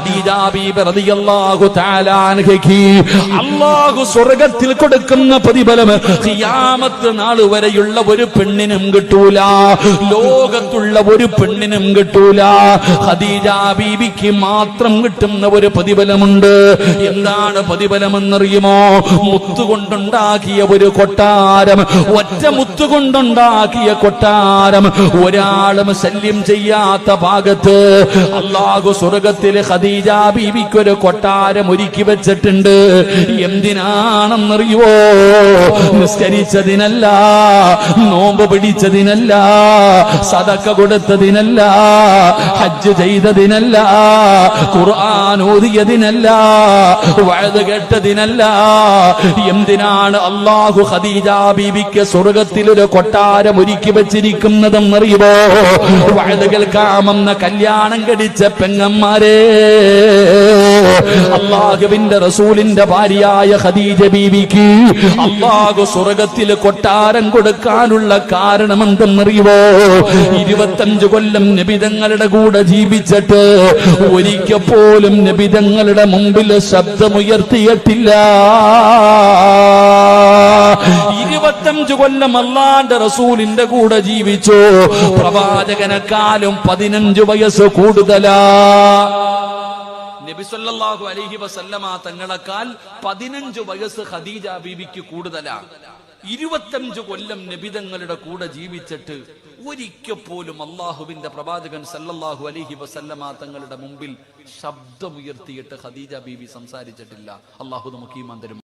ഖദീജ ബീബി റളിയല്ലാഹു തആല അൻഹയ്ക്ക് അല്ലാഹു സ്വർഗ്ഗത്തിൽ കൊടുക്കുന്ന പ്രതിഫലം ഖിയാമത്ത് നാൾ വരെയുള്ള ഒരു പെണ്ണിനും കിട്ടൂല, ലോകത്തുള്ള ഒരു പെണ്ണിനും കിട്ടൂല. ഖദീജ ബീബിക്ക് മാത്രം കിട്ടുന്ന ഒരു പ്രതിഫലമുണ്ട്. എന്താണ് പ്രതിഫലമെന്നറിയുമോ? മുത്തുകൊണ്ടുണ്ടാക്കിയ ഒരു കൊട്ടാരം, ഒറ്റ മുത്തുകൊണ്ടുണ്ടാക്കിയ കൊട്ടാരം, ഒരാളും ശല്യം ചെയ്യാത്ത ഭാഗത്ത് അല്ലാഹു സ്വർഗ്ഗത്തിൽ ഖദീജ ബീബിക്കൊരു കൊട്ടാരം ഒരുക്കി വെച്ചിട്ടുണ്ട്. എന്തിനാണെന്നറിയുവോ? നിസ്കരിച്ചതിനല്ല, നോമ്പ് പിടിച്ചതിനല്ല, സദഖ കൊടുത്തതിനല്ല, ഹജ്ജ് ചെയ്തതിനല്ല, ഖുർആൻ ഓതിയതിനല്ല, വഅദ് കേട്ടതിനല്ല. എന്തിനാണ് അല്ലാഹു ഖദീജ ബീബിക്ക് സ്വർഗ്ഗത്തിൽ ഒരു കൊട്ടാരം ഒരുക്കി വെച്ചിരിക്കുന്നതെന്നറിയുമോ? വഅദ് കേൾക്കാമെന്ന കല്യാണം കഴിച്ച പെങ്ങന്മാരെ, അല്ലാഹുവിന്റെ റസൂലിന്റെ ഭാര്യയായ ഖദീജ ബീബിക്ക് അല്ലാഹു സ്വർഗ്ഗത്തിൽ കൊട്ടാരം കൊടുക്കാനുള്ള കാരണം എന്തെന്നറിയുമോ? 25 കൊല്ലം നബിതങ്ങളുടെ കൂടെ ജീവിച്ചിട്ട് ഒരിക്കൽ പോലും നബിതങ്ങളുടെ മുമ്പിൽ ശബ്ദമുയർത്തിയിട്ടില്ല. 25 കൊല്ലം അല്ലാഹുവിന്റെ റസൂലിന്റെ കൂടെ ജീവിച്ചു. പ്രവാചകനെക്കാളും 15 വയസ്സ് കൂടുതലാ. നബി സല്ലല്ലാഹു അലൈഹി വസല്ലമ തങ്ങളെക്കാൾ 15 വയസ്സ് ഖദീജ ബീബിക്ക് കൂടുതലാണ്. 25 കൊല്ലം നബിതങ്ങളുടെ കൂടെ ജീവിച്ചിട്ട് ഒരിക്കൽ പോലും അള്ളാഹുവിന്റെ പ്രവാചകൻ സല്ലല്ലാഹു അലൈഹി വസല്ലമ തങ്ങളുടെ മുമ്പിൽ ശബ്ദമുയർത്തിയിട്ട് ഖദീജ ബീബി സംസാരിച്ചിട്ടില്ല. അള്ളാഹു നമുക്ക് ഈമാൻ തരുമാറാകട്ടെ.